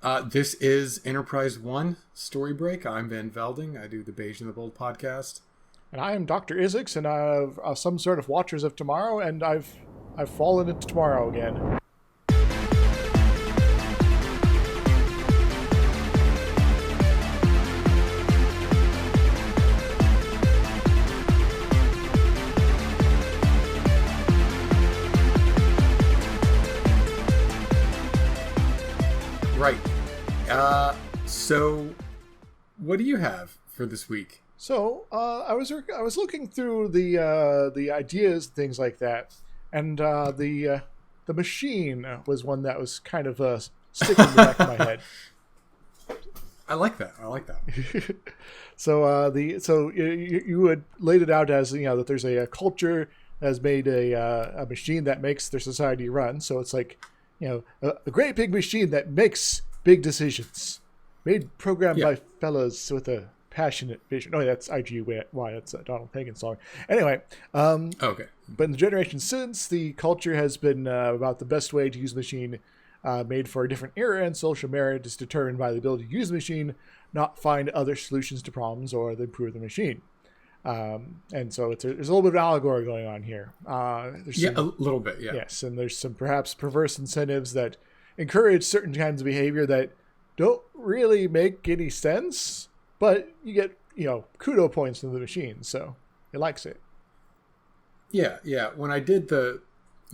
This is Enterprise One Story Break. I'm VanVelding. I do the Beige and the Bold podcast. And I am Dr. Isix, and I'm some sort of Watchers of Tomorrow, and I've fallen into tomorrow again. Right. So what do you have for this week? So I was looking through the ideas, things like that, and the machine was one that was kind of sticking in the back of my head. I like that. So you had laid it out as that there's a culture that has made a machine that makes their society run. So it's like a great big machine that makes big decisions, programmed by fellas with a passionate vision. Oh, that's IGY. That's a Donald Fagen song. Anyway, okay. But in the generation since, the culture has been about the best way to use the machine, made for a different era, and social merit is determined by the ability to use the machine, not find other solutions to problems or improve the machine. And so there's a little bit of allegory going on here. A little bit, yeah. Yes, and there's some perhaps perverse incentives that encourage certain kinds of behavior that don't really make any sense, but you get, kudo points from the machine, so it likes it. Yeah. When I did the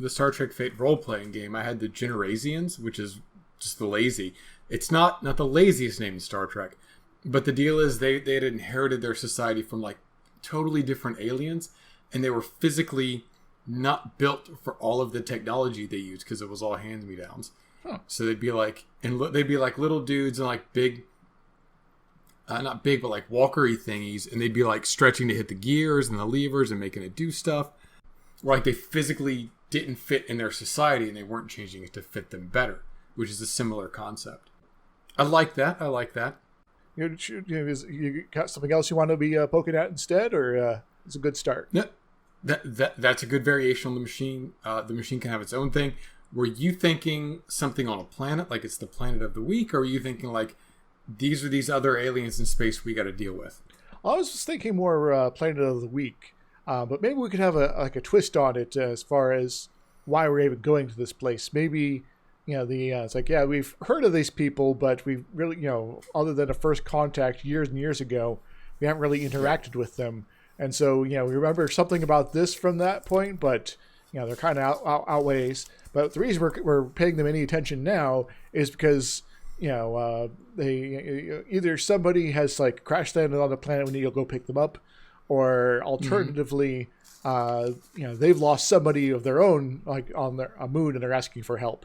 Star Trek Fate role-playing game, I had the Generasians, which is just the lazy. It's not the laziest name in Star Trek, but the deal is they had inherited their society from like totally different aliens, and they were physically not built for all of the technology they used because it was all hand-me-downs. Huh. So they'd be like little dudes and like big, not big, but like walkery thingies, and they'd be like stretching to hit the gears and the levers and making it do stuff. Or like they physically didn't fit in their society and they weren't changing it to fit them better, which is a similar concept. I like that. You got something else you want to be poking at instead, or it's a good start? Yeah, that's a good variation on the machine. The machine can have its own thing. Were you thinking something on a planet, like it's the planet of the week, or are you thinking like these are these other aliens in space we got to deal with? I was just thinking more planet of the week, but maybe we could have a twist on it as far as why we're even going to this place. Maybe it's like, we've heard of these people, but we've really, other than a first contact years and years ago, we haven't really interacted with them. And so, we remember something about this from that point, but, they're kind of outways. But the reason we're paying them any attention now is because, they either somebody has like crash landed on the planet, we need to go pick them up, or alternatively, they've lost somebody of their own, like on a moon, and they're asking for help.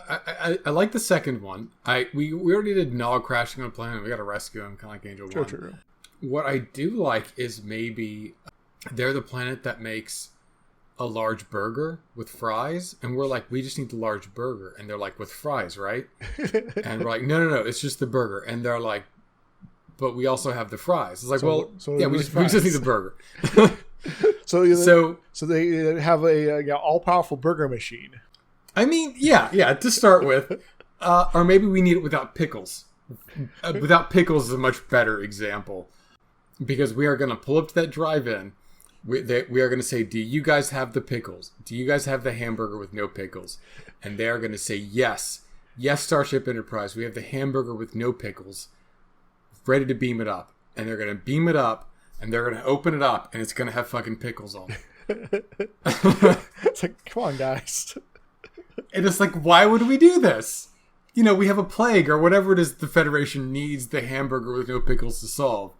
I like the second one. We already did Nog crashing on a planet. We got to rescue him, kind of like Angel One. True. What I do like is maybe they're the planet that makes a large burger with fries, and we're like, we just need the large burger, and they're like, with fries, right? And we're like, no, it's just the burger, and they're like, but we also have the fries. It's like, we just need the burger. so they have a all-powerful burger machine. I mean, yeah, to start with. Or maybe we need it without pickles. Without pickles is a much better example. Because we are going to pull up to that drive-in. We are going to say, do you guys have the pickles? Do you guys have the hamburger with no pickles? And they are going to say, yes. Yes, Starship Enterprise, we have the hamburger with no pickles. Ready to beam it up. And they're going to beam it up. And they're going to open it up. And it's going to have fucking pickles on it. It's like, come on, guys. And it's like, why would we do this? We have a plague or whatever it is the Federation needs the hamburger with no pickles to solve.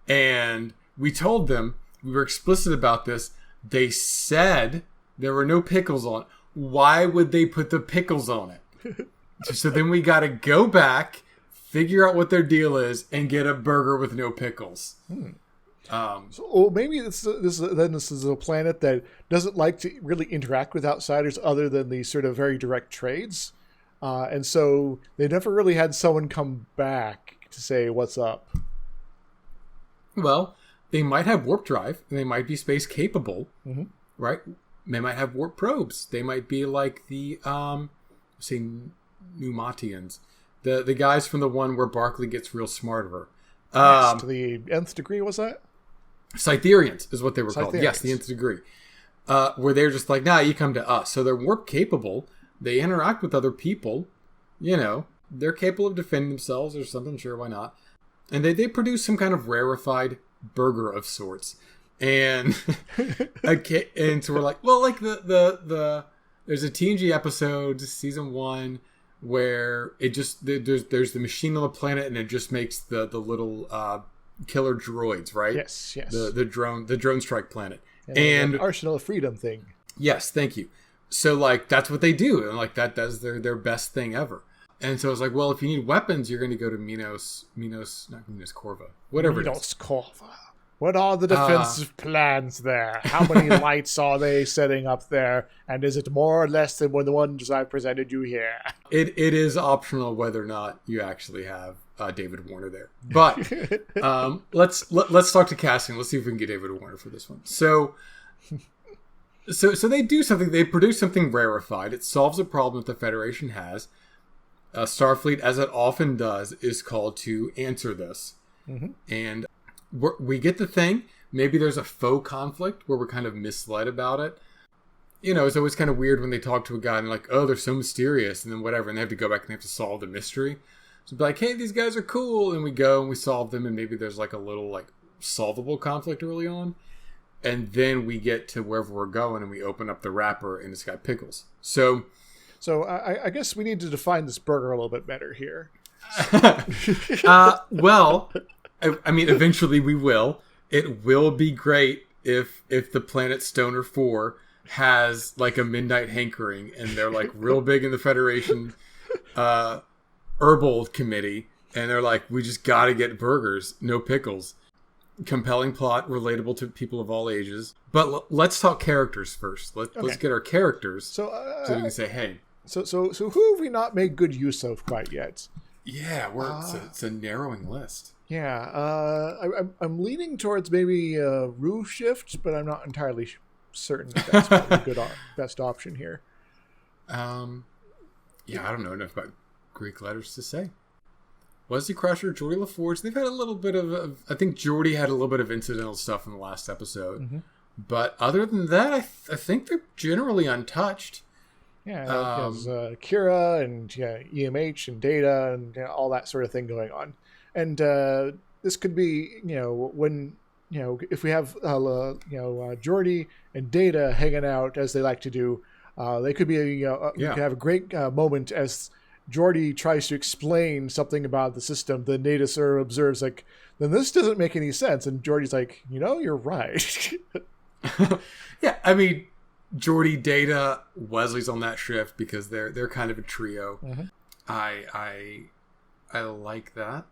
And we told them, we were explicit about this. They said there were no pickles on it. Why would they put the pickles on it? So then we got to go back, figure out what their deal is, and get a burger with no pickles. Maybe this is a planet that doesn't like to really interact with outsiders other than these sort of very direct trades. And so they never really had someone come back to say, what's up? Well, they might have warp drive, and they might be space capable, right? They might have warp probes. They might be like the, say, Pneumatians. The guys from the one where Barkley gets real smart of her. Yes, to the nth degree, was that? Cytherians is what they were called. Cytherians. Yes, the nth degree. Where they're just like, nah, you come to us. So they're warp capable. They interact with other people. You know, they're capable of defending themselves or something. Sure, why not? And they produce some kind of rarefied burger of sorts. And and so we're like, well, like the there's a TNG episode, season 1, where it just there's the machine on the planet, and it just makes the little killer droids, right? Yes. The drone strike planet, and Arsenal of Freedom thing. Yes, thank you. So like that's what they do, and like that's their best thing ever. And so I was like, well, if you need weapons, you're going to go to Minos, not Minos Corva, whatever Minos it is. Corva. What are the defensive plans there? How many lights are they setting up there? And is it more or less than the ones I presented you here? It is optional whether or not you actually have David Warner there. But let's talk to casting. Let's see if we can get David Warner for this one. So they do something. They produce something rarefied. It solves a problem that the Federation has. Starfleet, as it often does, is called to answer this. Mm-hmm. And we get the thing. Maybe there's a faux conflict where we're kind of misled about it. You know, it's always kind of weird when they talk to a guy and like, oh, they're so mysterious, and then whatever, and they have to go back and they have to solve the mystery. So be like, hey, these guys are cool, and we go and we solve them, and maybe there's like a little like solvable conflict early on, and then we get to wherever we're going, and we open up the wrapper, and it's got pickles. So I guess we need to define this burger a little bit better here. Well, I mean, eventually we will. It will be great if the planet Stoner 4 has like a midnight hankering, and they're like real big in the Federation herbal committee, and they're like, we just got to get burgers, no pickles. Compelling plot, relatable to people of all ages. But let's talk characters first. Let's get our characters so we can say, hey. So who have we not made good use of quite yet? Yeah, it's a narrowing list. Yeah, I'm leaning towards maybe Rue Shift, but I'm not entirely certain that that's probably a good best option here. Yeah, I don't know enough about Greek letters to say. Wesley Crusher, Geordie LaForge, they've had a little bit of I think Geordie had a little bit of incidental stuff in the last episode. Mm-hmm. But other than that, I think they're generally untouched. Yeah, because Kira and EMH and Data and all that sort of thing going on. And this could be, when, if we have, Geordie and Data hanging out as they like to do, they could be, you could have a great moment as Geordie tries to explain something about the system. The Data sort of observes, like, then this doesn't make any sense. And Geordie's like, you're right. Yeah, I mean, Geordie, Data, Wesley's on that shift because they're kind of a trio. Mm-hmm. I like that.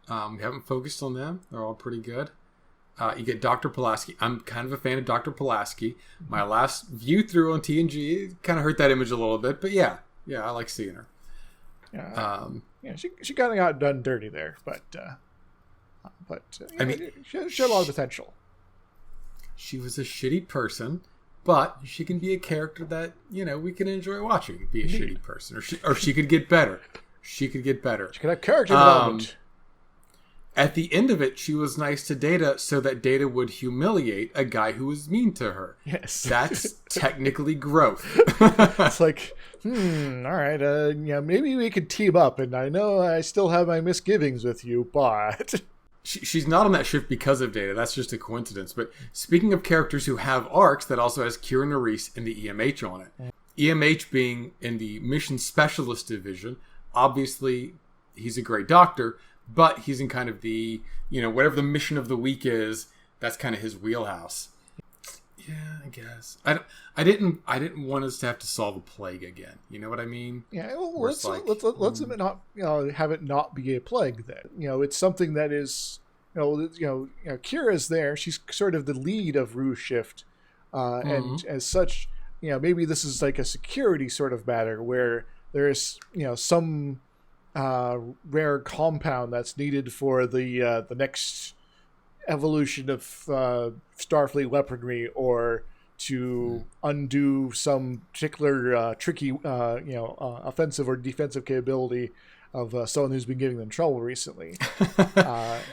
We haven't focused on them. They're all pretty good. You get Dr. Pulaski. I'm kind of a fan of Dr. Pulaski. My last view through on TNG kind of hurt that image a little bit, but yeah, I like seeing her. She kind of got done dirty there, but I mean, she had a lot of potential. She was a shitty person, but she can be a character that we can enjoy watching. Be a shitty person, or she could get better. She could get better. She could have character development. At the end of it, she was nice to Data so that Data would humiliate a guy who was mean to her. Yes. That's technically growth. It's like, all right, maybe we could team up, and I know I still have my misgivings with you, but... She's not on that shift because of Data. That's just a coincidence. But speaking of characters who have arcs, that also has Kira Nerys and the EMH on it. EMH being in the Mission Specialist Division, obviously he's a great doctor, but he's in kind of the, whatever the mission of the week is, that's kind of his wheelhouse. Yeah, I guess. I didn't want us to have to solve a plague again. You know what I mean? Yeah, well, let's not have it not be a plague then. It's something that is Kira's there. She's sort of the lead of Rue Shift, and as such, maybe this is like a security sort of matter where there is some rare compound that's needed for the next evolution of Starfleet weaponry, or to undo some particular tricky offensive or defensive capability, of someone who's been giving them trouble recently.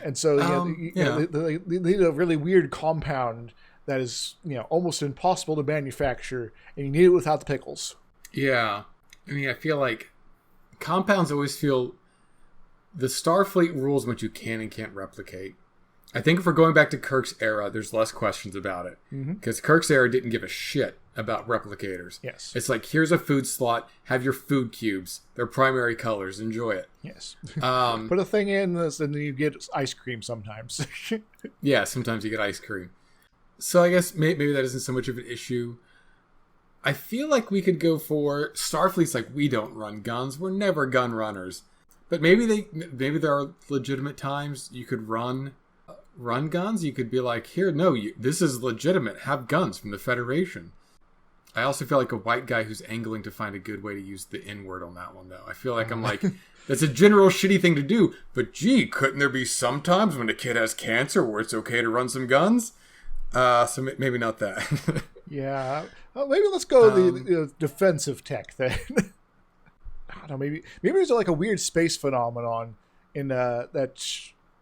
And so they need a really weird compound that is almost impossible to manufacture, and you need it without the pickles. Yeah. I mean, I feel like compounds always feel... The Starfleet rules what you can and can't replicate. I think if we're going back to Kirk's era, there's less questions about it. Because Kirk's era didn't give a shit about replicators. Yes. It's like, here's a food slot, have your food cubes. They're primary colors, enjoy it. Yes. Put a thing in this, and then you get ice cream sometimes. Yeah, sometimes you get ice cream. So I guess maybe that isn't so much of an issue. I feel like we could go for... Starfleet's like, we don't run guns. We're never gun runners. But maybe there are legitimate times you could run guns. You could be like, here, no, this is legitimate. Have guns from the Federation. I also feel like a white guy who's angling to find a good way to use the N-word on that one, though. I feel like I'm like, that's a general shitty thing to do. But gee, couldn't there be some times when a kid has cancer where it's okay to run some guns? So maybe not that. Yeah. Well, maybe let's go the defensive tech then. I don't know, maybe there's like a weird space phenomenon in that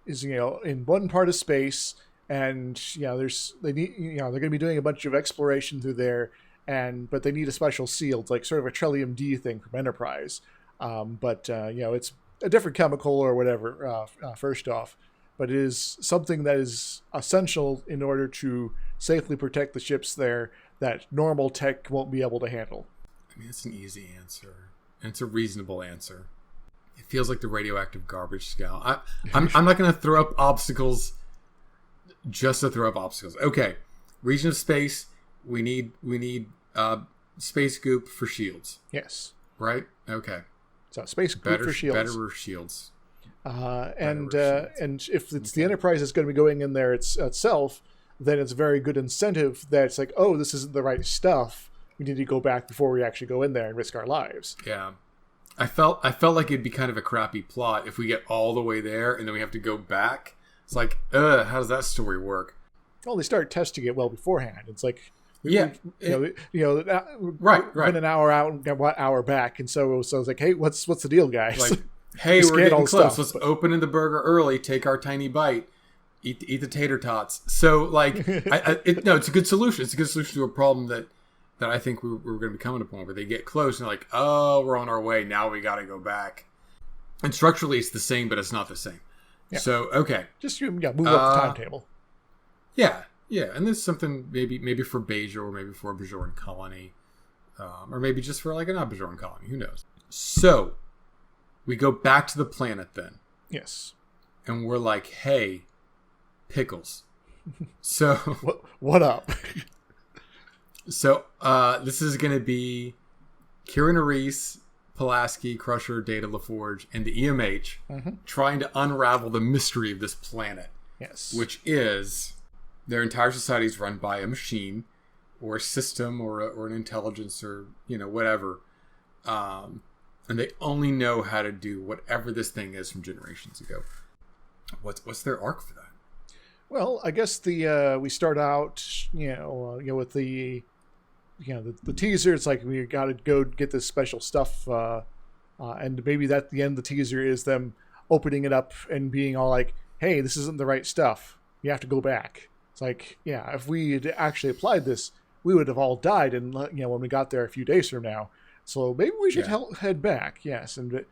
is in one part of space, and they're going to be doing a bunch of exploration through there, but they need a special seal. It's like sort of a Trillium D thing from Enterprise, but it's a different chemical or whatever. First off, but it is something that is essential in order to safely protect the ships there that normal tech won't be able to handle. I mean, it's an easy answer. And it's a reasonable answer. It feels like the radioactive garbage scale. I'm not going to throw up obstacles just to throw up obstacles. Okay, region of space. We need space goop for shields. Yes. Right. Okay. So space goop for shields. Better shields. And if it's the Enterprise that's going to be going in there itself, then it's a very good incentive that it's like, oh, this isn't the right stuff. We need to go back before we actually go in there and risk our lives. Yeah. I felt like it'd be kind of a crappy plot if we get all the way there and then we have to go back. It's like, how does that story work? Well, they start testing it well beforehand. It's like, right. Been an hour out and one hour back, and so it's like, hey, what's the deal, guys? Like, hey, we're getting close. Let's open in the burger early. Take our tiny bite. Eat the tater tots. So, like, it's a good solution. It's a good solution to a problem that I think we're going to be coming to a point where they get close and they're like, oh, we're on our way. Now we got to go back. And structurally, it's the same, but it's not the same. Yeah. So, okay. Just move up the timetable. Yeah. And there's something maybe for Bajor or maybe for a Bajoran colony. Or maybe just for like an Bajoran colony. Who knows? So, we go back to the planet then. Yes. And we're like, hey, pickles. So. What up? So, this is going to be Kira Nerys, Pulaski, Crusher, Data, LaForge, and the EMH trying to unravel the mystery of this planet. Yes. Which is their entire society is run by a machine or a system or an intelligence or, whatever. And they only know how to do whatever this thing is from generations ago. What's their arc for that? Well, I guess we start out, with the teaser. It's like we got to go get this special stuff, and maybe that the end of the teaser is them opening it up and being all like, "Hey, this isn't the right stuff. You have to go back." It's like, yeah, if we had actually applied this, we would have all died, and when we got there a few days from now. So maybe we should head back, yes, and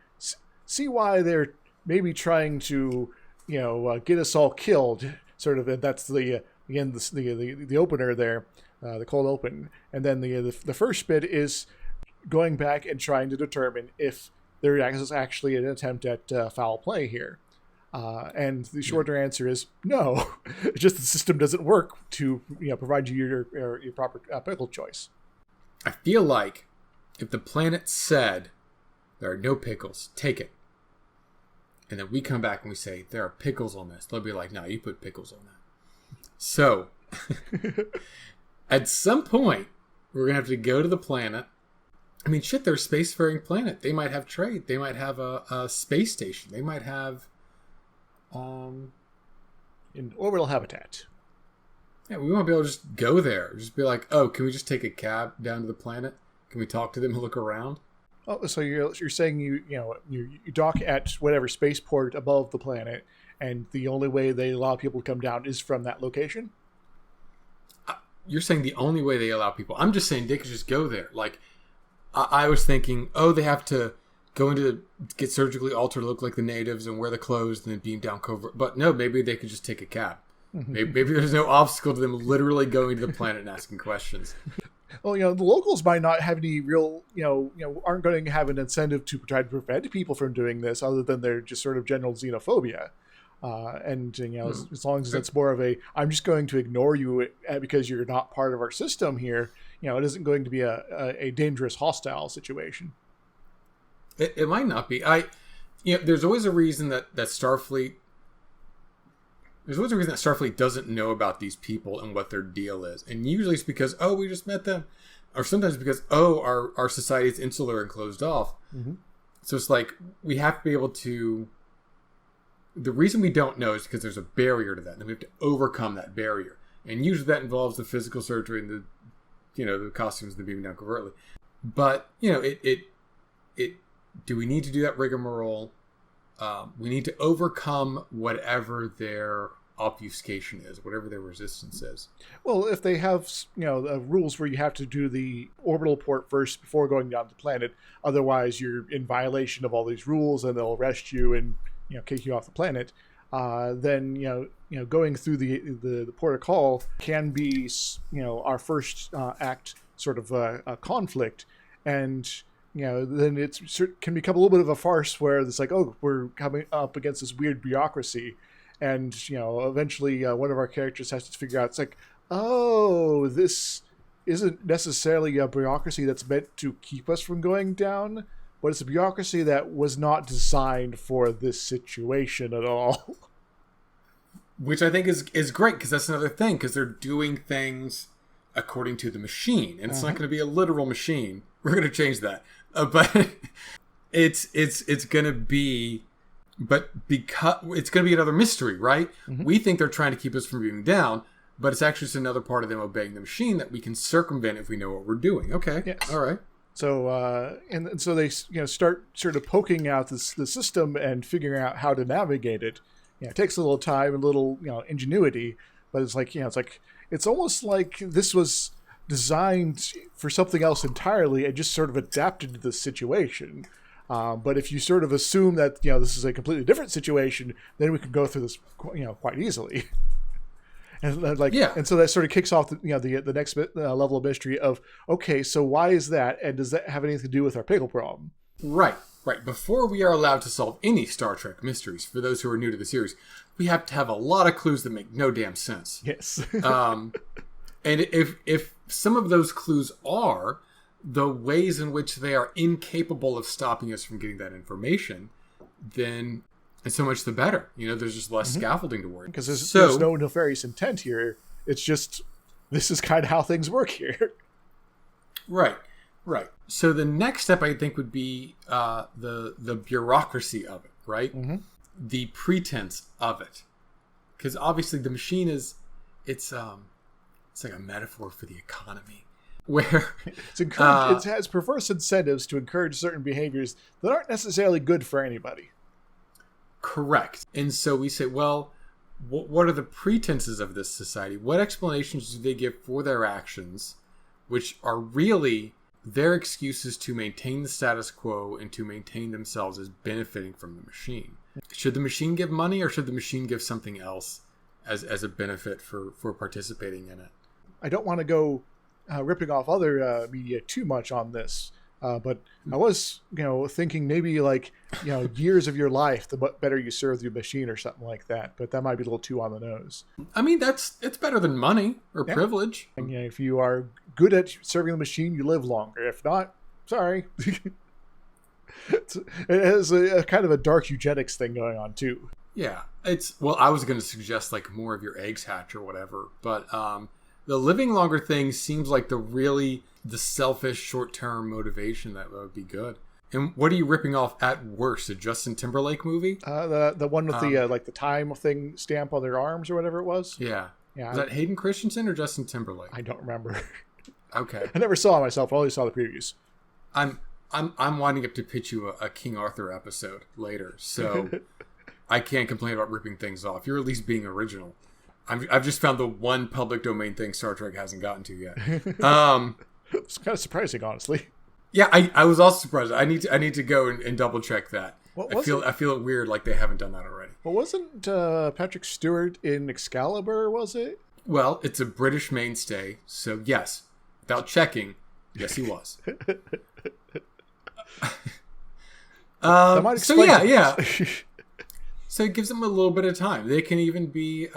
see why they're maybe trying to, get us all killed. Sort of, and that's the opener there, the cold open, and then the first bit is going back and trying to determine if there is actually an attempt at foul play here, and the shorter answer is no. It's just the system doesn't work to provide you your proper pickle choice. I feel like if the planet said there are no pickles, take it. And then we come back and we say, there are pickles on this. They'll be like, no, you put pickles on that. So, at some point, we're going to have to go to the planet. I mean, shit, they're a spacefaring planet. They might have trade. They might have a space station. They might have... an orbital habitat. Yeah, we won't be able to just go there. Just be like, oh, can we just take a cab down to the planet? Can we talk to them and look around? Oh, so you're saying you dock at whatever spaceport above the planet, and the only way they allow people to come down is from that location? You're saying the only way they allow people. I'm just saying they could just go there. Like, I was thinking, oh, they have to go into get surgically altered, look like the natives, and wear the clothes, and then beam down covert. But no, maybe they could just take a cab. Maybe there's no obstacle to them literally going to the planet and asking questions. Well, the locals might not have any real, aren't going to have an incentive to try to prevent people from doing this, other than their just sort of general xenophobia. As long as it's more of a, I'm just going to ignore you because you're not part of our system here, it isn't going to be a dangerous, hostile situation. It might not be. There's always a reason that Starfleet. There's always a reason that Starfleet doesn't know about these people and what their deal is. And usually it's because, oh, we just met them. Or sometimes because, oh, our society is insular and closed off. Mm-hmm. So it's like, we have to be able to... The reason we don't know is because there's a barrier to that. And we have to overcome that barrier. And usually that involves the physical surgery and the costumes, the beaming down covertly. But, do we need to do that rigmarole? We need to overcome whatever their obfuscation is, whatever their resistance is. Well, if they have, rules where you have to do the orbital port first before going down the planet, otherwise you're in violation of all these rules and they'll arrest you and, kick you off the planet, then, going through the port of call can be, our first act sort of a conflict. And... then it can become a little bit of a farce where it's like, oh, we're coming up against this weird bureaucracy. And, eventually one of our characters has to figure out, it's like, oh, this isn't necessarily a bureaucracy that's meant to keep us from going down, but it's a bureaucracy that was not designed for this situation at all. Which I think is great, because that's another thing, because they're doing things according to the machine. And it's not going to be a literal machine. We're going to change that. But it's going to be, but because it's going to be another mystery, right? Mm-hmm. We think they're trying to keep us from being down, but it's actually just another part of them obeying the machine that we can circumvent if we know what we're doing. Okay. Yes. All right. So, and so they, start sort of poking out the system and figuring out how to navigate it. It takes a little time and a little, ingenuity, but it's like, it's almost like this was designed for something else entirely and just sort of adapted to the situation. But if you sort of assume that, this is a completely different situation, then we can go through this, quite easily. And and so that sort of kicks off the next level of mystery of, okay, so why is that? And does that have anything to do with our pickle problem? Right. Before we are allowed to solve any Star Trek mysteries, for those who are new to the series, we have to have a lot of clues that make no damn sense. Yes. And if some of those clues are the ways in which they are incapable of stopping us from getting that information, then so much the better. There's just less scaffolding to worry. Because there's no nefarious intent here. It's just, this is kind of how things work here. Right. So the next step, I think, would be the bureaucracy of it, right? Mm-hmm. The pretense of it. Because obviously the machine it's like a metaphor for the economy, where it has perverse incentives to encourage certain behaviors that aren't necessarily good for anybody. Correct. And so we say, well, what are the pretenses of this society? What explanations do they give for their actions, which are really their excuses to maintain the status quo and to maintain themselves as benefiting from the machine? Should the machine give money, or should the machine give something else as a benefit for participating in it? I don't want to go ripping off other media too much on this, but I was, thinking maybe years of your life, the better you serve the machine or something like that. But that might be a little too on the nose. I mean, it's better than money or privilege. And if you are good at serving the machine, you live longer. If not, sorry. It has a kind of a dark eugenics thing going on too. Yeah, I was going to suggest more of your eggs hatch or whatever, but the living longer thing seems like the selfish short-term motivation that would be good. And what are you ripping off at worst? A Justin Timberlake movie? The one with the time thing stamp on their arms or whatever it was? Yeah. Was that Hayden Christensen or Justin Timberlake? I don't remember. Okay. I never saw it myself. I only saw the previews. I'm I'm winding up to pitch you a King Arthur episode later, so I can't complain about ripping things off. You're at least being original. I've just found the one public domain thing Star Trek hasn't gotten to yet. It's kind of surprising, honestly. Yeah, I was also surprised. I need to go and double check that. I feel it weird like they haven't done that already. Well, wasn't Patrick Stewart in Excalibur? Was it? Well, it's a British mainstay, so yes. Without checking, yes, he was. That might explain yeah. So it gives them a little bit of time. They can even be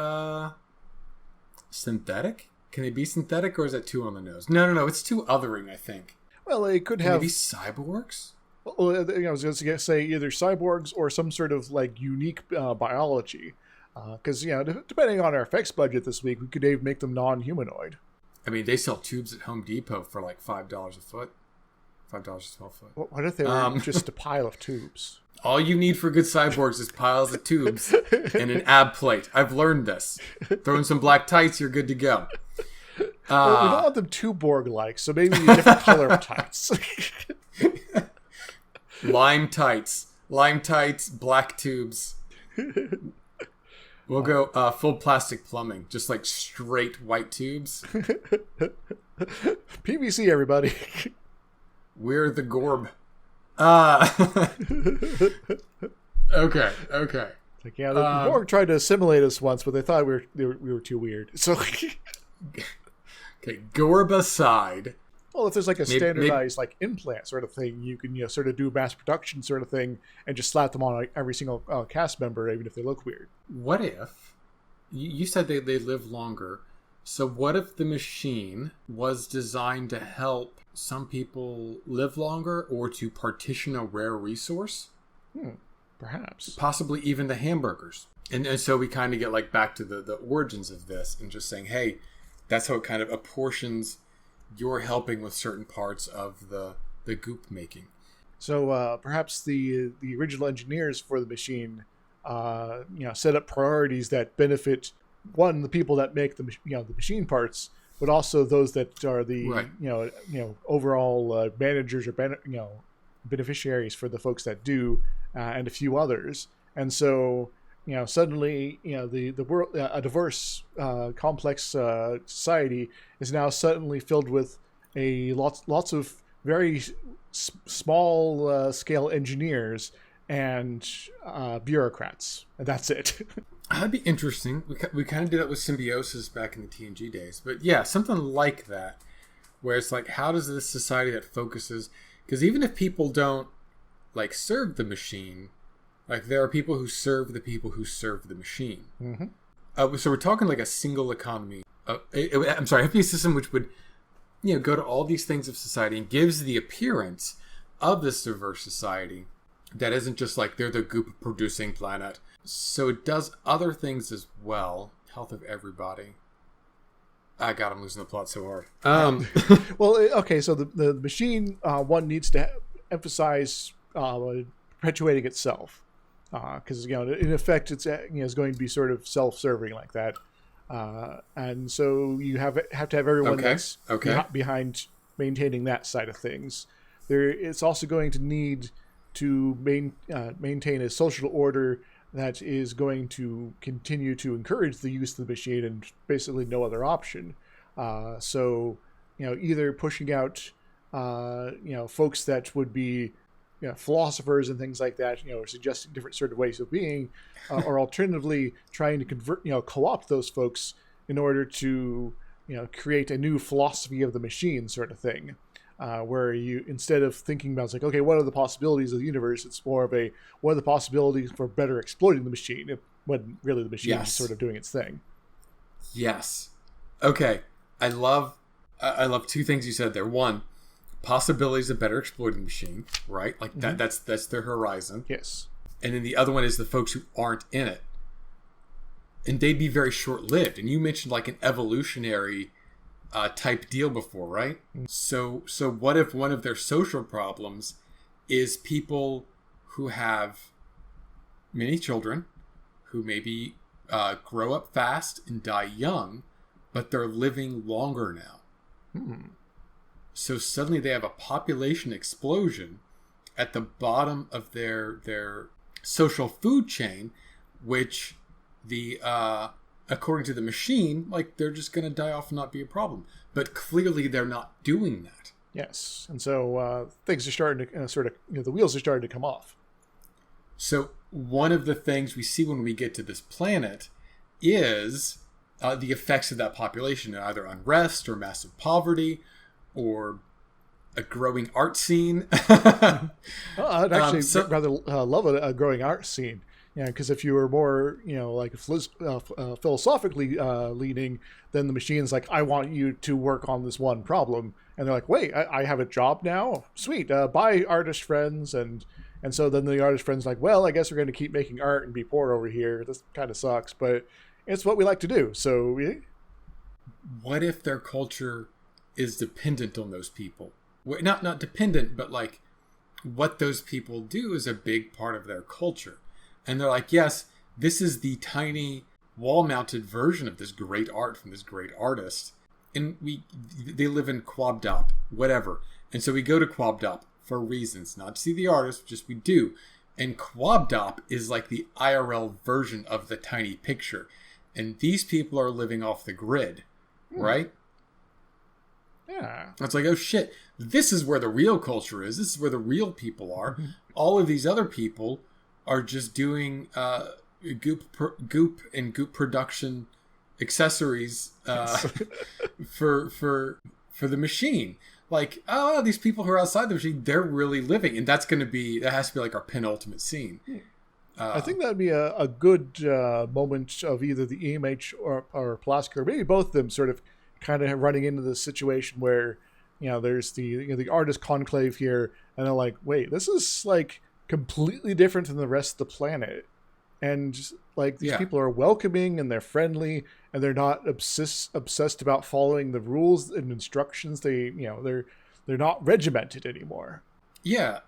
synthetic. Can they be synthetic, or is that too on the nose? No. It's too othering, I think. Well, they could have. Maybe cyborgs. Well, I was going to say either cyborgs or some sort of like unique biology, because depending on our effects budget this week, we could even make them non-humanoid. I mean, they sell tubes at Home Depot for like $5 a foot. $5 a 12 foot. What if they were just a pile of tubes? All you need for good cyborgs is piles of tubes and an ab plate. I've learned this. Throw in some black tights, you're good to go. Well, we don't want them too Borg-like, so maybe a different color of tights. Lime tights, black tubes. We'll go full plastic plumbing, just like straight white tubes. PVC, everybody. We're the Gorb. Okay. Like, yeah, the Borg tried to assimilate us once, but they thought we were too weird. So, okay, Gorb aside. Well, if there's like a standardized like implant sort of thing, you can sort of do mass production sort of thing and just slap them on like, every single cast member, even if they look weird. What if you said they live longer? So what if the machine was designed to help some people live longer or to partition a rare resource? Perhaps. Possibly even the hamburgers. And so we kind of get like back to the origins of this and just saying, hey, that's how it kind of apportions you're helping with certain parts of the goop making. So perhaps the original engineers for the machine set up priorities that benefit one, the people that make the machine parts, but also those that are the right. Overall managers or beneficiaries for the folks that do, and a few others. And so suddenly the world, a diverse complex society is now suddenly filled with lots of very small scale engineers and bureaucrats, and that's it. That'd be interesting. We kind of did that with Symbiosis back in the TNG days. But yeah, something like that, where it's like, how does this society that focuses... Because even if people don't, like, serve the machine, like, there are people who serve the people who serve the machine. Mm-hmm. So we're talking like a single economy. I'm sorry, a system which would, go to all these things of society and gives the appearance of this diverse society that isn't just like they're the goop producing planet. So it does other things as well. Health of everybody. God, I'm losing the plot so hard. Well, okay, so the machine one needs to emphasize perpetuating itself, because in effect it's is going to be sort of self-serving like that, and so you have to have everyone that's behind maintaining that side of things. It's also going to need to maintain a social order that is going to continue to encourage the use of the machine and basically no other option. So, either pushing out, folks that would be, philosophers and things like that, or suggesting different sort of ways of being, or alternatively trying to convert, co-opt those folks in order to, create a new philosophy of the machine sort of thing. Where you, instead of thinking about, it's like, okay, what are the possibilities of the universe? It's more of a, what are the possibilities for better exploiting the machine, when really the machine is sort of doing its thing. Yes. Okay. I love two things you said there. One, possibilities of better exploiting the machine, right? Like Mm-hmm. that's their horizon. Yes. And then the other one is the folks who aren't in it. And they'd be very short-lived. And you mentioned like an evolutionary type deal before, right? So what if one of their social problems is people who have many children, who maybe grow up fast and die young, but they're living longer now. So suddenly they have a population explosion at the bottom of their social food chain, which the according to the machine, like they're just going to die off and not be a problem. But clearly they're not doing that. Yes, and so things are starting to sort of, the wheels are starting to come off. So one of the things we see when we get to this planet is the effects of that population, either unrest or massive poverty or a growing art scene. I'd actually rather love a growing art scene. Yeah, because if you were more, like philosophically leaning, then the machine's like, I want you to work on this one problem. And they're like, wait, I have a job now? Sweet. Bye, artist friends. And so then the artist friend's like, well, I guess we're going to keep making art and be poor over here. This kind of sucks, but it's what we like to do. So, yeah. What if their culture is dependent on those people? Not dependent, but like what those people do is a big part of their culture. And they're like, yes, this is the tiny wall-mounted version of this great art from this great artist. And they live in Quabdop, whatever. And so we go to Quabdop for reasons, not to see the artist, just we do. And Quabdop is like the IRL version of the tiny picture. And these people are living off the grid, right? Yeah. It's like, oh shit, this is where the real culture is. This is where the real people are. All of these other people are just doing goop and goop production accessories for the machine. Like, oh, these people who are outside the machine, they're really living, and that has to be like our penultimate scene. I think that'd be a good moment of either the EMH or Plastic, or maybe both of them, sort of kind of running into this situation where there's the artist conclave here, and they're like, wait, this is like completely different than the rest of the planet, and like these people are welcoming and they're friendly and they're not obsessed about following the rules and instructions. They're not regimented anymore. Yeah,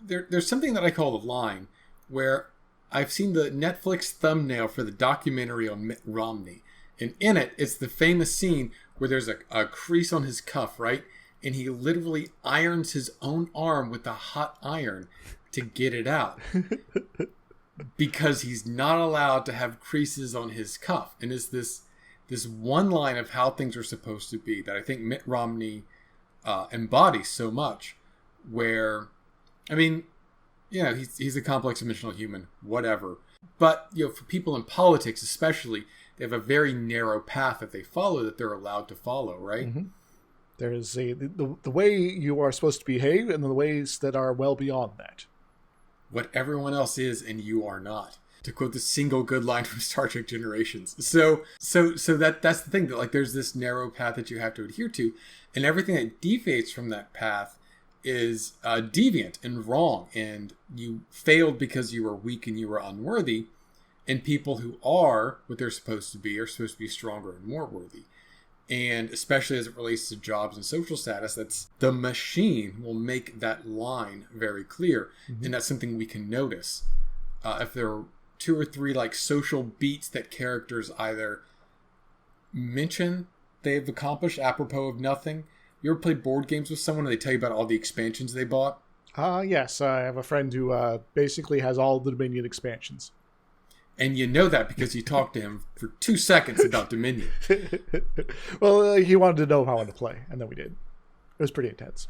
there's something that I call the line, where I've seen the Netflix thumbnail for the documentary on Mitt Romney, and in it, it's the famous scene where there's a crease on his cuff, right? And he literally irons his own arm with a hot iron to get it out. Because he's not allowed to have creases on his cuff. And it's this one line of how things are supposed to be that I think Mitt Romney embodies so much. Where, I mean, he's a complex dimensional human, whatever. But, for people in politics especially, they have a very narrow path that they follow, that they're allowed to follow, right? Mm-hmm. There's the way you are supposed to behave and the ways that are well beyond that. What everyone else is and you are not. To quote the single good line from Star Trek Generations. So that's the thing, that like there's this narrow path that you have to adhere to, and everything that deviates from that path is deviant and wrong, and you failed because you were weak and you were unworthy, and people who are what they're supposed to be are supposed to be stronger and more worthy. And especially as it relates to jobs and social status, that's the machine will make that line very clear. Mm-hmm. And that's something we can notice. If there are 2 or 3 like social beats that characters either mention they've accomplished apropos of nothing. You ever play board games with someone and they tell you about all the expansions they bought? Yes. I have a friend who basically has all the Dominion expansions. And you know that because you talked to him for 2 seconds about Dominion. Well, he wanted to know how I wanted to play, and then we did. It was pretty intense.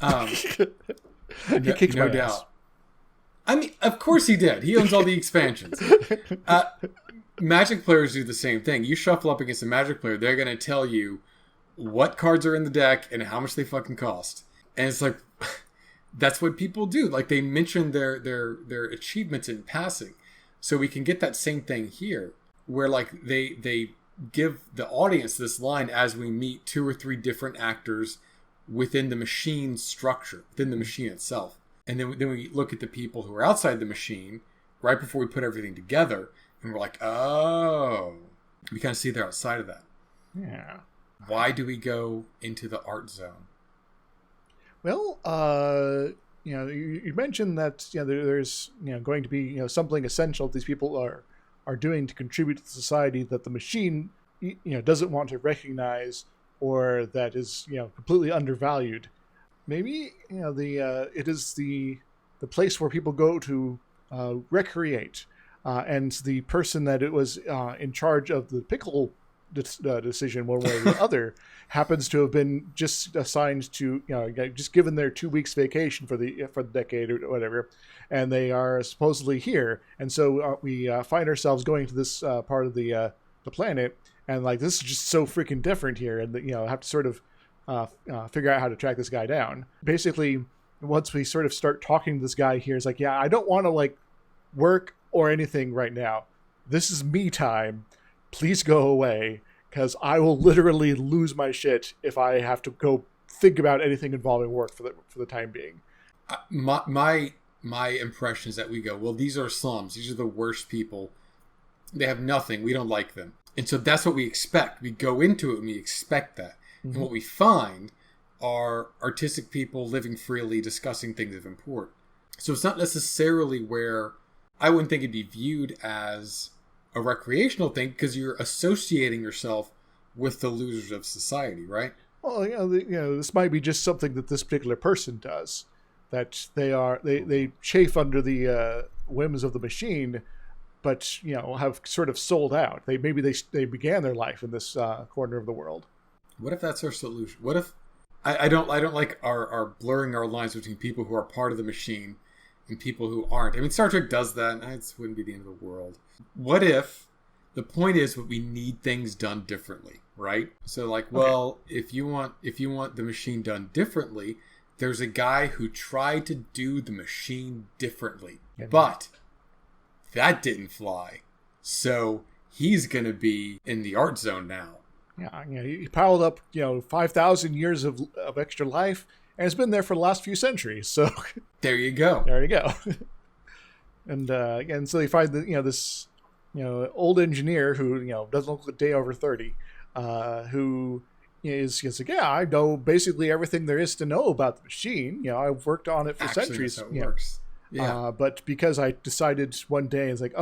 He kicked my ass. I mean, of course he did. He owns all the expansions. Magic players do the same thing. You shuffle up against a Magic player, they're going to tell you what cards are in the deck and how much they fucking cost. And it's like, that's what people do. Like, they mention their achievements in passing. So we can get that same thing here, where like they give the audience this line as we meet 2 or 3 different actors within the machine structure, within the machine itself. And then we look at the people who are outside the machine right before we put everything together, and we're like, oh, we kind of see they're outside of that. Yeah. Why do we go into the art zone? Well, you mentioned that there's going to be something essential these people are doing to contribute to society that the machine doesn't want to recognize, or that is completely undervalued. maybe the it is the place where people go to recreate, and the person that it was in charge of the pickle decision one way or the other happens to have been just assigned to just given their 2 weeks vacation for the decade or whatever, and they are supposedly here, and so we find ourselves going to this part of the planet, and like this is just so freaking different here, and have to sort of figure out how to track this guy down. Basically, once we sort of start talking to this guy here, it's like, yeah, I don't want to like work or anything right now. This is me time. Please go away, because I will literally lose my shit if I have to go think about anything involving work for the time being. My impression is that we go, well, these are slums. These are the worst people. They have nothing. We don't like them. And so that's what we expect. We go into it and we expect that. Mm-hmm. And what we find are artistic people living freely, discussing things of import. So it's not necessarily where I wouldn't think it'd be viewed as a recreational thing, because you're associating yourself with the losers of society, right? Well, this might be just something that this particular person does, that they chafe under the whims of the machine, but have sort of sold out. They began their life in this corner of the world. What if that's our solution? What if I don't like our blurring our lines between people who are part of the machine and people who aren't? I mean, Star Trek does that, and it wouldn't be the end of the world. What if the point is that we need things done differently, right? So like, well, okay, if you want the machine done differently, there's a guy who tried to do the machine differently, but that didn't fly. So he's going to be in the art zone now. Yeah, he piled up, 5,000 years of extra life, and it's been there for the last few centuries. So there you go. There you go. And so they find that this old engineer who doesn't look a day over 30, who is like, yeah, I know basically everything there is to know about the machine. I've worked on it for centuries. That's how it works. Yeah. But because I decided one day, it's like,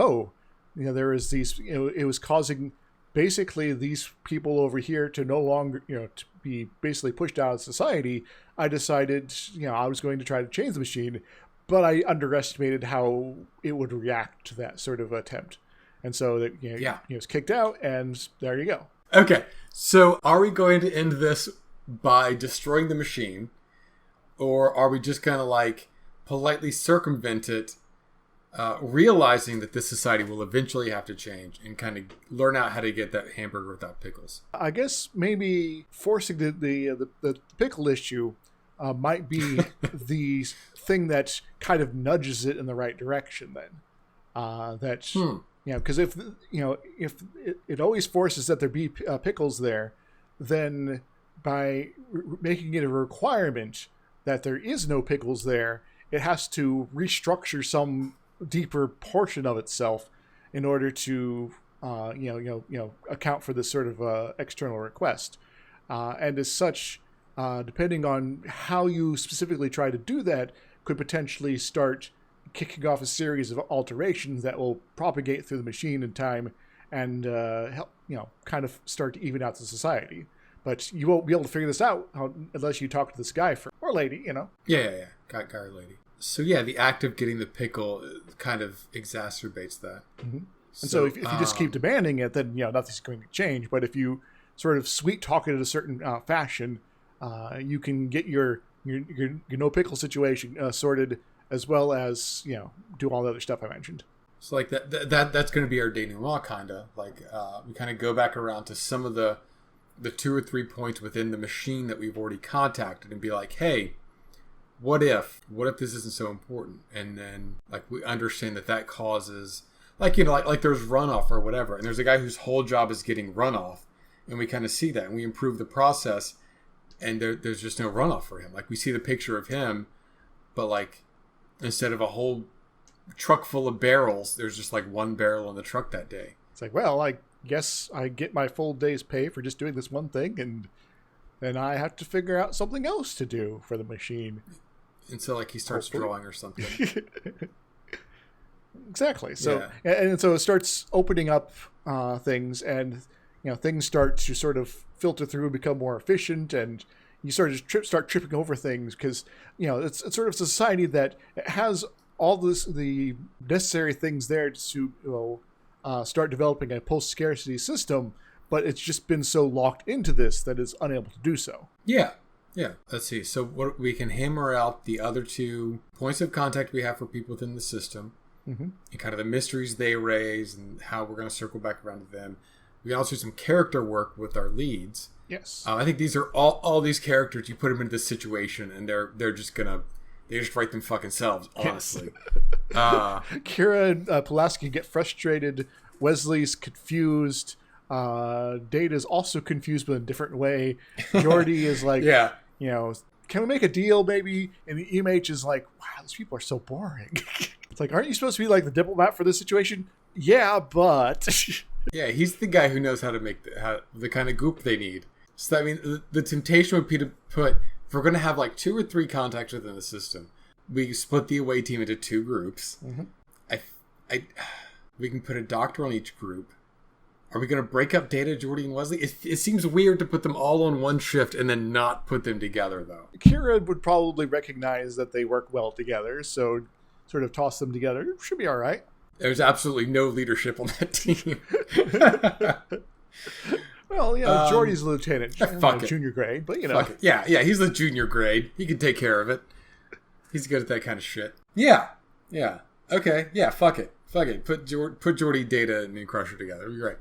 there is these, it was causing basically these people over here to no longer, to be basically pushed out of society. I decided, I was going to try to change the machine, but I underestimated how it would react to that sort of attempt. And so that he was kicked out, and there you go. Okay, so are we going to end this by destroying the machine, or are we just going to like politely circumvent it, realizing that this society will eventually have to change and kind of learn out how to get that hamburger without pickles? I guess maybe forcing the pickle issue might be the thing that kind of nudges it in the right direction. Then because if it always forces that there be pickles there, then by making it a requirement that there is no pickles there, it has to restructure some deeper portion of itself in order to account for this sort of external request, and as such, depending on how you specifically try to do that, could potentially start kicking off a series of alterations that will propagate through the machine in time and help kind of start to even out the society. But you won't be able to figure this out unless you talk to this guy or lady, Yeah. Guy or lady. So yeah, the act of getting the pickle kind of exacerbates that. Mm-hmm. And so if you just keep demanding it, then nothing's going to change. But if you sort of sweet talk it in a certain fashion, you can get your no pickle situation sorted, as well as do all the other stuff I mentioned. So like that's going to be our denouement, kind of like we kind of go back around to some of the 2 or 3 points within the machine that we've already contacted and be like, hey, what if this isn't so important? And then like we understand that causes like there's runoff or whatever, and there's a guy whose whole job is getting runoff, and we kind of see that and we improve the process, and there's just no runoff for him. Like we see the picture of him, but like instead of a whole truck full of barrels, there's just like one barrel in the truck that day. It's like, well, I guess I get my full day's pay for just doing this one thing, and then I have to figure out something else to do for the machine. And so like he starts drawing or something. Exactly. So and so it starts opening up things, and things start to sort of filter through, become more efficient, and you sort of start tripping over things because it's sort of society that has all the necessary things there to start developing a post-scarcity system, but it's just been so locked into this that it's unable to do so. Yeah. Let's see. So what we can hammer out the other 2 points of contact we have for people within the system, and kind of the mysteries they raise and how we're going to circle back around to them. We also do some character work with our leads. Yes. I think these are all these characters. You put them into this situation, and they just write them fucking selves. Honestly, yes. Kira and Pulaski get frustrated. Wesley's confused. Data's also confused, but in a different way. Jordy is like, yeah, can we make a deal, maybe? And the EMH is like, wow, these people are so boring. It's like, aren't you supposed to be like the diplomat for this situation? Yeah, but yeah, he's the guy who knows how to make the kind of goop they need. So I mean, the temptation would be to put, if we're going to have like 2 or 3 contacts within the system, we split the away team into 2 groups. We can put a doctor on each group. Are we going to break up Data, Jordy, and Wesley? It seems weird to put them all on one shift and then not put them together, though. Kira would probably recognize that they work well together, so sort of toss them together. It should be all right. There's absolutely no leadership on that team. Well, Jordy's a lieutenant, fuck junior grade, but Fuck it. Yeah, he's the junior grade. He can take care of it. He's good at that kind of shit. Yeah. Okay, yeah, fuck it. Put Jordy, Data, and Crusher together. It'd be great.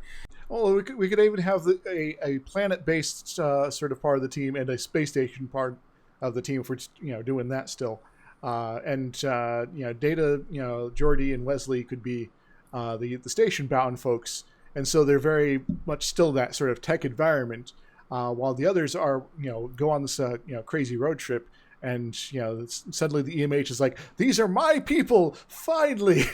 Well, we could even have a planet-based sort of part of the team and a space station part of the team if we're doing that still. Data, Jordy and Wesley could be the station-bound folks, and so they're very much still that sort of tech environment, while the others are go on this crazy road trip. And suddenly the EMH is like, these are my people, finally.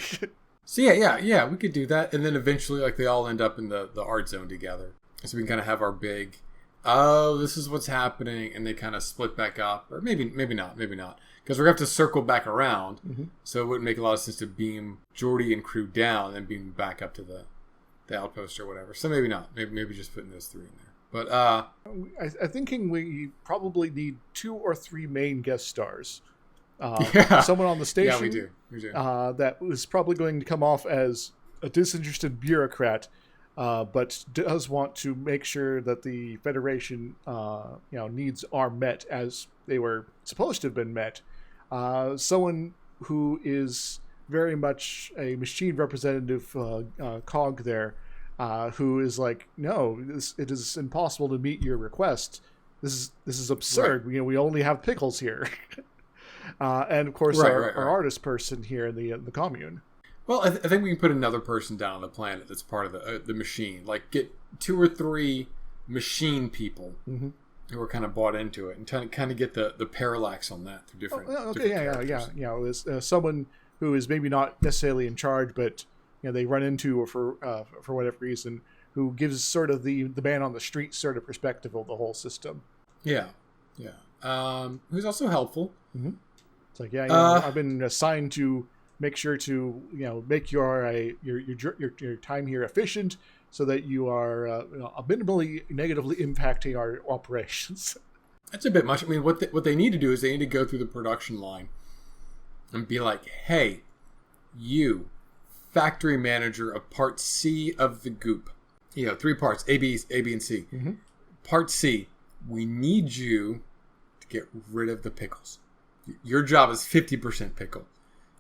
So yeah, we could do that, and then eventually, like, they all end up in the art zone together. So we can kind of have our big, this is what's happening, and they kind of split back up, or maybe not, because we're gonna have to circle back around. So it wouldn't make a lot of sense to beam Jordy and crew down and beam back up to the outpost or whatever. So maybe not. Maybe just putting those 3 in there. But I'm thinking we probably need 2 or 3 main guest stars. Someone on the station. Yeah, we do. That was probably going to come off as a disinterested bureaucrat, but does want to make sure that the Federation, needs are met as they were supposed to have been met. Someone who is very much a machine representative cog there. Who is like, no, it is impossible to meet your request. This is absurd. Right. We only have pickles here. And of course, our artist person here in the commune. Well, I think we can put another person down on the planet that's part of the machine. Like, get 2 or 3 machine people who are kind of bought into it, and kind of get the parallax on that through different. Yeah. Someone who is maybe not necessarily in charge, but they run into for whatever reason, who gives sort of the man on the street sort of perspective of the whole system. Yeah. Who's also helpful. It's like, I've been assigned to make sure to make your time here efficient, so that you are minimally negatively impacting our operations. That's a bit much. I mean, what they need to do is they need to go through the production line and be like, hey, you, factory manager of part C of the goop. 3 parts, A, B, and C. Part C, we need you to get rid of the pickles. Your job is 50% pickle.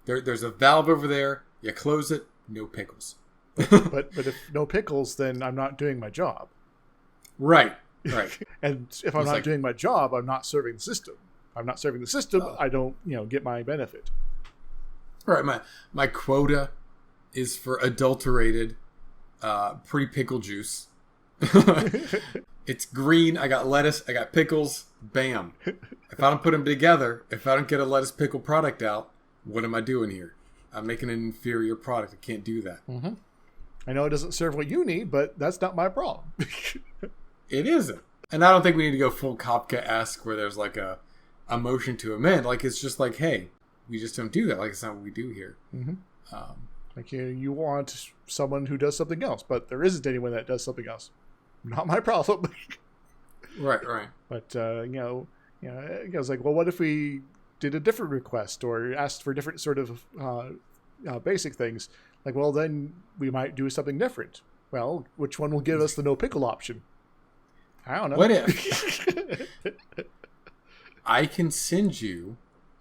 There's a valve over there. You close it, no pickles. but if no pickles, then I'm not doing my job. Right. And if I'm not doing my job, I'm not serving the system. I'm not serving the system, I don't, get my benefit. Right. My quota is for adulterated pre-pickle juice. It's green. I got lettuce. I got pickles. Bam. If I don't put them together, if I don't get a lettuce pickle product out, what am I doing here? I'm making an inferior product. I can't do that. I know it doesn't serve what you need, but that's not my problem. It isn't. And I don't think we need to go full Kopka-esque where there's like a motion to amend. Like, it's just like, hey, we just don't do that. Like, it's not what we do here. Like, you want someone who does something else, but there isn't anyone that does something else. Not my problem. Right. But I was like, well, what if we did a different request or asked for different sort of basic things? Like, well, then we might do something different. Well, which one will give us the no pickle option? I don't know. What if I can send you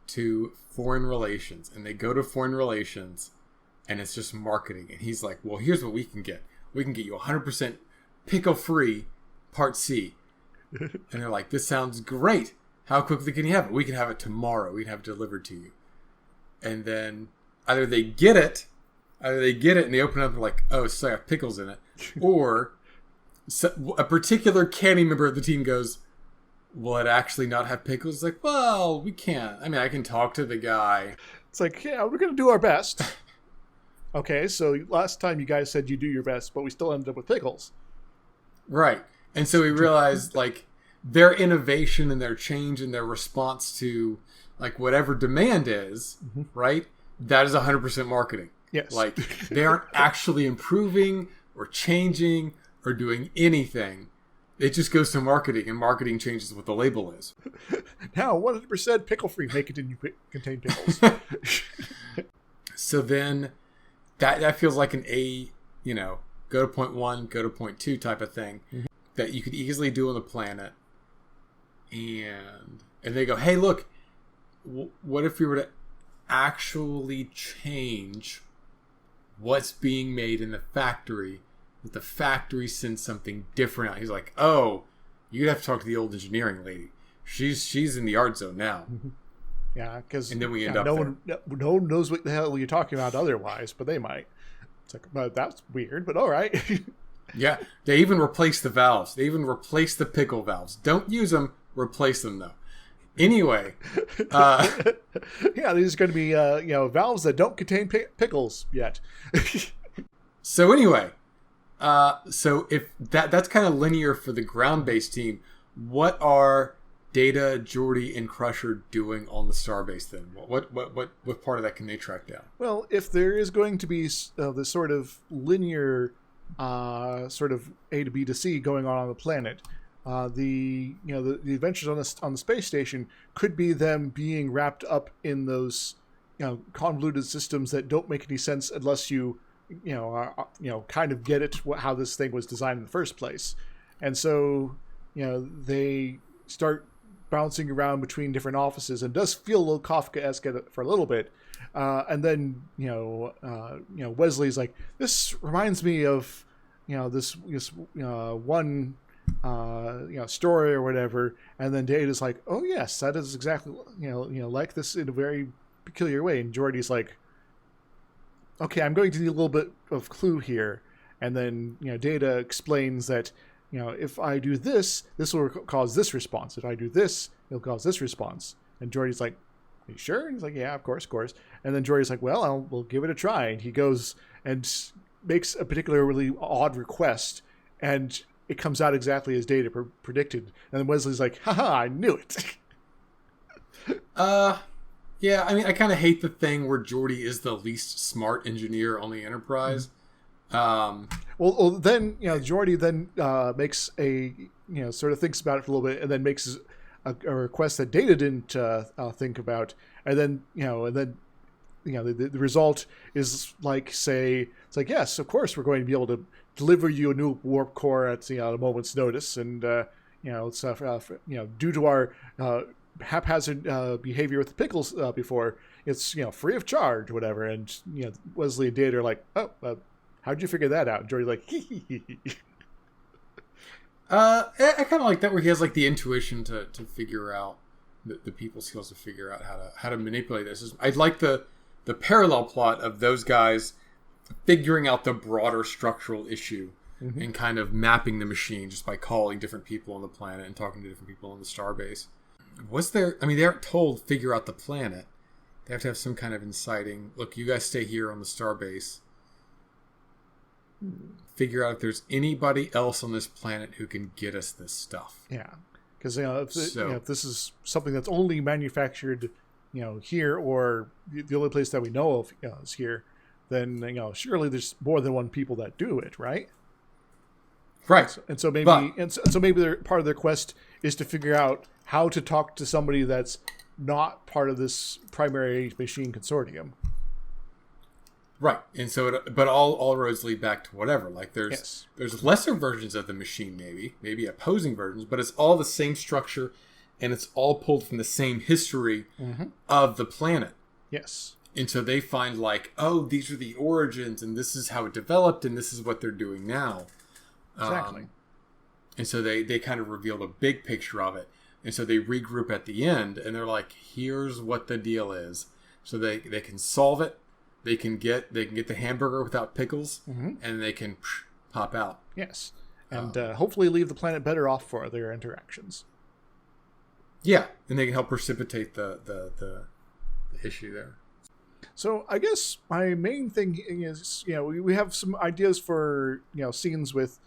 to foreign relations, and they go to foreign relations, and it's just marketing, and he's like, well, here's what we can get. We can get you 100% pickle-free Part C. And they're like, this sounds great. How quickly can you have it? We can have it tomorrow. We'd have it delivered to you. And then either they get it and they open it up and they're like, oh, so I have pickles in it. Or a particular canny member of the team goes, will it actually not have pickles? It's like, well, we can't. I mean, I can talk to the guy. It's like, yeah, we're going to do our best. Okay, so last time you guys said you do your best, but we still ended up with pickles. Right. And so we realized, like, their innovation and their change and their response to, like, whatever demand is, right? That is 100% marketing. Yes. Like, they aren't actually improving or changing or doing anything. It just goes to marketing, and marketing changes what the label is. Now, 100% pickle-free. Make it contain pickles. So then, that feels like an go to point 1, go to point 2 type of thing that you could easily do on the planet. And they go, hey, look, what if we were to actually change what's being made in the factory, that the factory sends something different out? He's like, oh, you'd have to talk to the old engineering lady. She's in the art zone now. Yeah, because and then we end up no there. one knows what the hell you're talking about otherwise, but they might. It's like, well, that's weird, but all right. Yeah, they even replace the valves. They even replace the pickle valves. Don't use them. Replace them though. Anyway, yeah, these are going to be valves that don't contain pickles yet. So anyway, so if that's kind of linear for the ground-based team, what are Data, Geordi, and Crusher doing on the Starbase then? What part of that can they track down? Well, if there is going to be this sort of linear, sort of A to B to C going on the planet, the adventures on the space station could be them being wrapped up in those convoluted systems that don't make any sense unless you kind of get it how this thing was designed in the first place. And so they start bouncing around between different offices, and does feel a little Kafka-esque for a little bit. And then Wesley's like, this reminds me of this one story or whatever. And then Data's like, oh yes, that is exactly like this in a very peculiar way. And Geordi's like, okay, I'm going to need a little bit of clue here. And then Data explains that if I do this will cause this response. If I do this, it'll cause this response. And Geordi's like, are you sure? And he's like, yeah, of course. And then Geordi's like, well, we'll give it a try. And he goes and makes a particularly odd request, and it comes out exactly as Data predicted. And then Wesley's like, haha, I knew it. Yeah, I mean, I kind of hate the thing where Geordi is the least smart engineer on the Enterprise. Well, then Geordi then makes a sort of thinks about it for a little bit, and then makes a request that Data didn't think about, and then the result is like, say, it's like, yes, of course we're going to be able to deliver you a new warp core at a moment's notice, and it's due to our haphazard behavior with the pickles before, it's free of charge, whatever. And Wesley and Data are like, oh. How'd you figure that out? And Geordi's like, I kind of like that, where he has like the intuition to figure out the people skills to figure out how to manipulate this. I'd like the parallel plot of those guys figuring out the broader structural issue and kind of mapping the machine just by calling different people on the planet and talking to different people on the Starbase. They aren't told figure out the planet. They have to have some kind of inciting, look, you guys stay here on the Starbase. Figure out if there's anybody else on this planet who can get us this stuff. Yeah, because if this is something that's only manufactured, here, or the only place that we know of is here, then surely there's more than one people that do it, right? Right. And so maybe But so maybe part of their quest is to figure out how to talk to somebody that's not part of this primary machine consortium. right, and so but all roads lead back to whatever. Like there's lesser versions of the machine, maybe opposing versions, but it's all the same structure, and it's all pulled from the same history of the planet. Yes. And so they find like, oh, these are the origins, and this is how it developed, and this is what they're doing now. Exactly. And so they kind of reveal the big picture of it. And so they regroup at the end, and they're like, here's what the deal is. So they can solve it. They can get the hamburger without pickles, and they can pop out. Yes. And hopefully leave the planet better off for their interactions. Yeah, and they can help precipitate the issue there. So I guess my main thing is, we have some ideas for, scenes with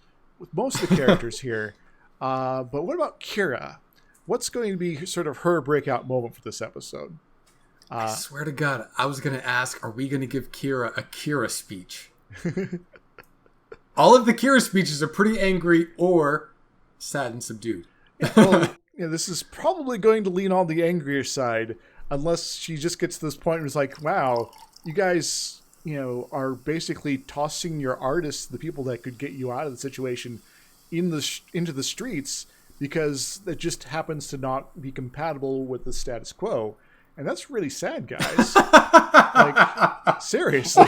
most of the characters here. But what about Kira? What's going to be sort of her breakout moment for this episode? I swear to God, I was going to ask, are we going to give Kira a Kira speech? All of the Kira speeches are pretty angry or sad and subdued. Well, this is probably going to lean on the angrier side, unless she just gets to this point where it's like, wow, you guys, are basically tossing your artists, the people that could get you out of the situation, into the streets because it just happens to not be compatible with the status quo. And that's really sad, guys. Like, seriously.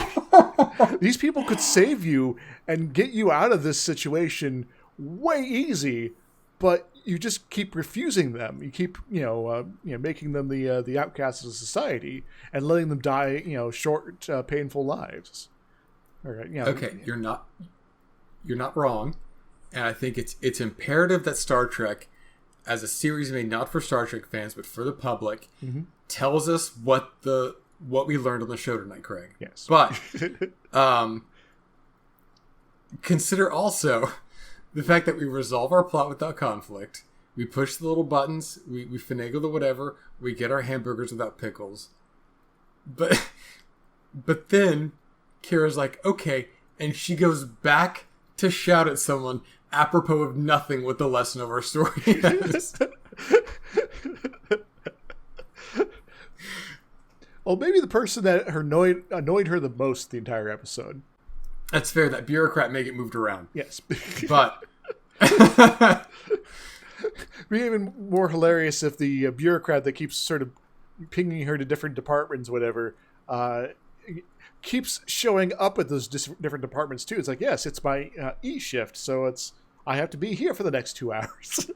These people could save you and get you out of this situation way easy, but you just keep refusing them. You keep, making them the outcasts of society and letting them die, short, painful lives. Okay, you're not wrong, and I think it's imperative that Star Trek, as a series made not for Star Trek fans but for the public, tells us what we learned on the show tonight, Craig. Yes, but consider also the fact that we resolve our plot without conflict. We push the little buttons. We finagle the whatever. We get our hamburgers without pickles. But then Kira's like, okay, and she goes back to shout at someone apropos of nothing what the lesson of our story is. Well, maybe the person that annoyed her the most the entire episode. That's fair. That bureaucrat may get moved around. Yes. But be even more hilarious if the bureaucrat that keeps sort of pinging her to different departments, whatever, keeps showing up at those different departments too. It's like, yes, it's my E shift, so I have to be here for the next 2 hours.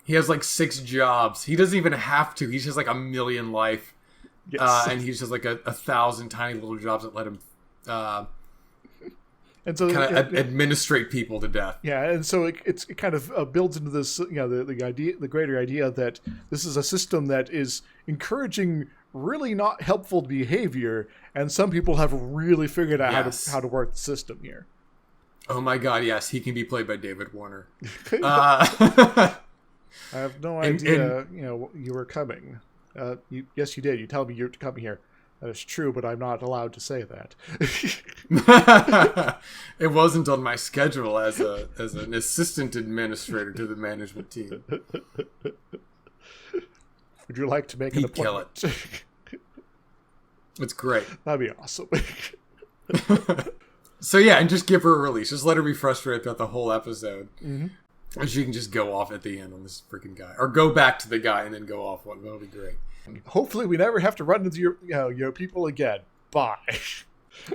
He has like 6 jobs. He doesn't even have to. He's just like a million life. Yes. And he's just like 1,000 tiny little jobs that let him and so kind of administrate people to death. Yeah, and so it kind of builds into this, the greater idea that this is a system that is encouraging really not helpful behavior, and some people have really figured out how to work the system here. Oh my God, yes, he can be played by David Warner. I have no idea, you were coming. Yes, you did. You tell me you're coming here. That is true, but I'm not allowed to say that. It wasn't on my schedule as an assistant administrator to the management team. Would you like to make an appointment? Kill it. It's great. That'd be awesome. So yeah, and just give her a release. Just let her be frustrated throughout the whole episode. Mm-hmm. And she can just go off at the end on this freaking guy. Or go back to the guy and then go off one. That'll be great. Hopefully we never have to run into your people again. Bye.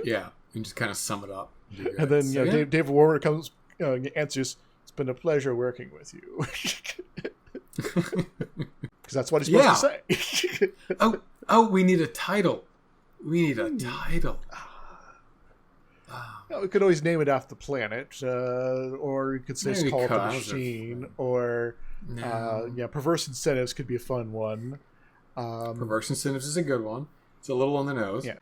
Yeah, and just kind of sum it up. And then David Warner comes and answers, "It's been a pleasure working with you." Because that's what he's supposed to say. Oh, we need a title. We need a title. We could always name it after the planet, or you could say it's called the machine, or perverse incentives could be a fun one. Perverse incentives is a good one. It's a little on the nose. Yeah,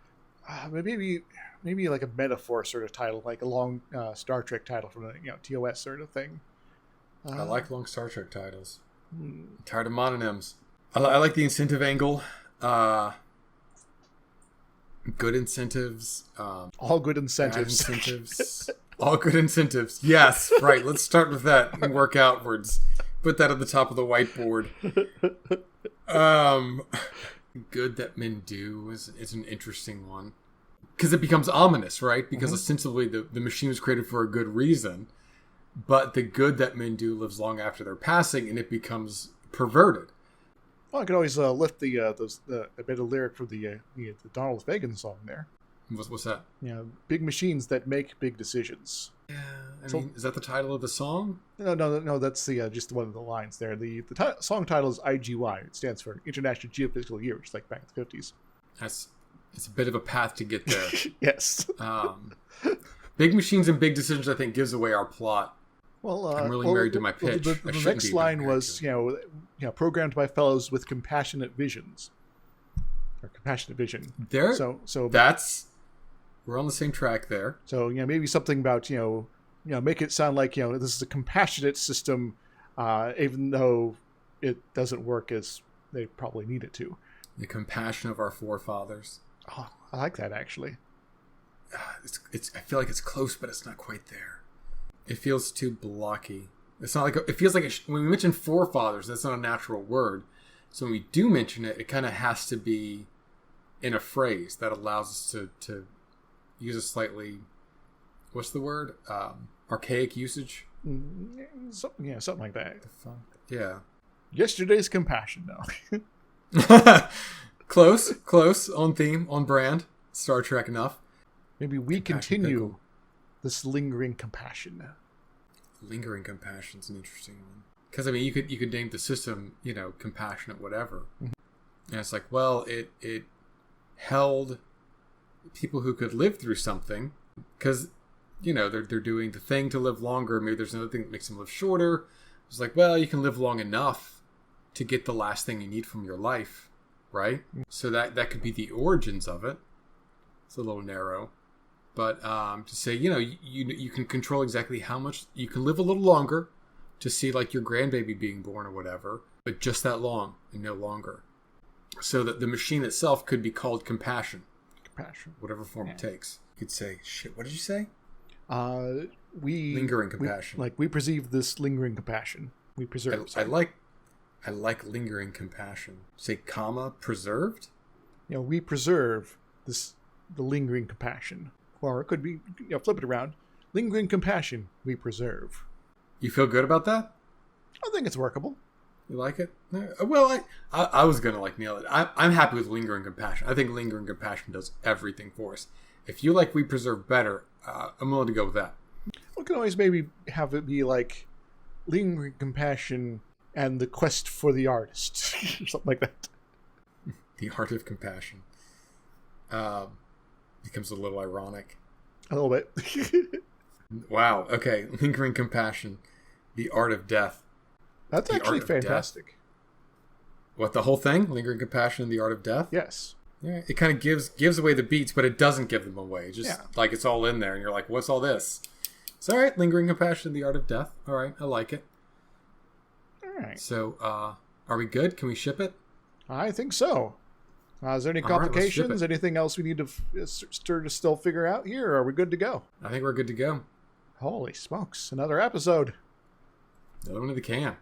maybe like a metaphor sort of title, like a long Star Trek title from the TOS sort of thing. I like long Star Trek titles. I'm tired of mononyms. I like the incentive angle. Good incentives. All good incentives. Bad incentives. All good incentives. Yes, right. Let's start with that and work outwards. Put that at the top of the whiteboard. Good that men do is an interesting one. Because it becomes ominous, right? Because ostensibly the machine was created for a good reason. But the good that men do lives long after their passing, and it becomes perverted. Well, I could always lift a bit of lyric from the Donald Fagen song there. What's that? Big machines that make big decisions. Yeah, I mean, is that the title of the song? No. That's just one of the lines there. The song title is IGY. It stands for International Geophysical Year, just like back in the 50s. It's a bit of a path to get there. Yes. Big machines and big decisions, I think, gives away our plot. Well, I'm really married to my pitch. The next line was, programmed by fellows with compassionate visions, or compassionate vision. There. So we're on the same track there. So maybe something about make it sound like this is a compassionate system, even though it doesn't work as they probably need it to. The compassion of our forefathers. Oh, I like that actually. It's. I feel like it's close, but it's not quite there. It feels too blocky. It's not like it feels like when we mention forefathers, that's not a natural word. So when we do mention it, it kind of has to be in a phrase that allows us to use a slightly, what's the word? Archaic usage. Something like that. Yeah. Yesterday's compassion, though. Close on theme, on brand. Star Trek enough. Maybe we continue this lingering compassion. Lingering compassion's an interesting one. Because I mean, you could name the system, compassionate, whatever. Mm-hmm. And it's like, well, it held people who could live through something, because they're doing the thing to live longer. Maybe there's another thing that makes them live shorter. It's like, well, you can live long enough to get the last thing you need from your life, right? Mm-hmm. So that could be the origins of it. It's a little narrow. But to say, you can control exactly how much you can live a little longer to see like your grandbaby being born or whatever, but just that long and no longer. So that the machine itself could be called compassion. Compassion. Whatever form it takes. You could say, shit, what did you say? Lingering compassion. We perceive this lingering compassion. We preserve. I like lingering compassion. Say, comma, preserved? We preserve the lingering compassion. Or it could be, flip it around. Lingering compassion, we preserve. You feel good about that? I think it's workable. You like it? Well, I was going to nail it. I'm happy with lingering compassion. I think lingering compassion does everything for us. If you like we preserve better, I'm willing to go with that. We can always maybe have it be like lingering compassion and the quest for the artist. Or something like that. The art of compassion. Becomes a little ironic. A little bit. Wow. Okay. Lingering compassion. The art of death. That's actually fantastic. What, the whole thing? Lingering compassion and the art of death? Yes. Yeah. It kind of gives away the beats, but it doesn't give them away. Just like it's all in there, and you're like, what's all this? It's all right. Lingering compassion and the art of death. All right. I like it. All right. So, are we good? Can we ship it? I think so. Is there any complications? Anything else we need to still figure out here? Or are we good to go? I think we're good to go. Holy smokes. Another episode. Another one in the can.